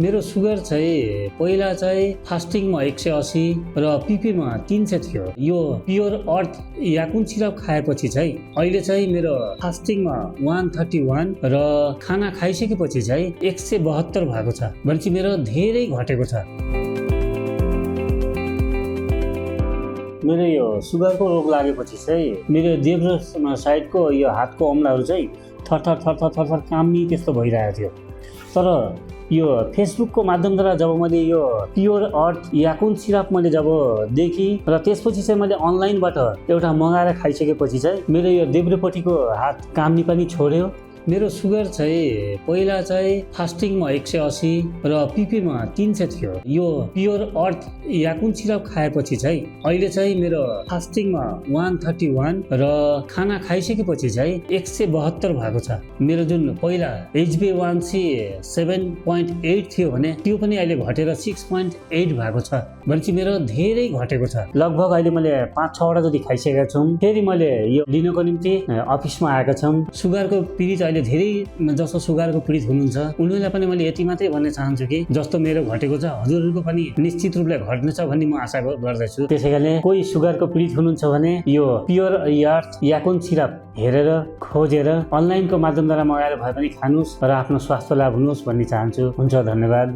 मेरो सुगर चाहिँ पहिला चाहिँ फास्टिङमा 180 र पिपीमा 300 थियो। यो प्योर अर्थ याकुन सिरप खाएपछि चाहिँ अहिले चाहिँ मेरो फास्टिङमा 131 र खाना खाइसकेपछि चाहिँ 172 भएको छ। भनेपछि मेरो धेरै घटेको छ। मेरो यो सुगरको रोग लागेपछि चाहिँ मेरो देब्रो साइडको यो हातको औँलाहरू चाहिँ थरथर कामी त्यस्तो भइरहेको थियो। तर यो फेसबुकको माध्यमद्वारा जब मैले यो प्योर अर्थ याकुन सिरप मैले जब देखेँ र त्यसपछि चाहिँ मैले अनलाइनबाट एउटा मगाएर खाइसकेपछि चाहिँ मेरो यो देब्रेपट्टिको हात काम्ने पनि छोड्यो। मेरो सुगर चाहिँ पहिला चाहिँ फास्टिङमा 180 र पिपीमा 300 थियो। यो प्योर अर्थ याकुन सिरप खाएपछि चाहिँ अहिले चाहिँ मेरो फास्टिङमा 131 र खाना खाइसकेपछि चाहिँ 172 भएको छ। मेरो जुन पहिला HbA1c 7.8 थियो भने त्यो पनि अहिले घटेर 6.8 भएको छ। भनेपछि मेरो धेरै घटेको छ। लगभग अहिले मैले 5-6 वटा जति खाइसकेको छु। फेरि मैले यो लिनको निम्ति अफिसमा आएका छौँ। सुगरको पीडित अहिले धेरै जसो सुगरको पीडित हुनुहुन्छ उनीहरूलाई पनि मैले यति मात्रै भन्न चाहन्छु कि जस्तो मेरो घटेको छ हजुरहरूको पनि निश्चित रूपले घट्नेछ भन्ने म आशा गर्दछु। त्यसैकारण कोही सुगरको पीडित हुनुहुन्छ भने यो प्योर अर्थ याकुन सिरप हेरेर खोजेर अनलाइनको माध्यमद्वारा मगाएर भए पनि खानुहोस् र आफ्नो स्वास्थ्य लाभ हुनुहोस् भन्ने चाहन्छु। हुन्छ, धन्यवाद।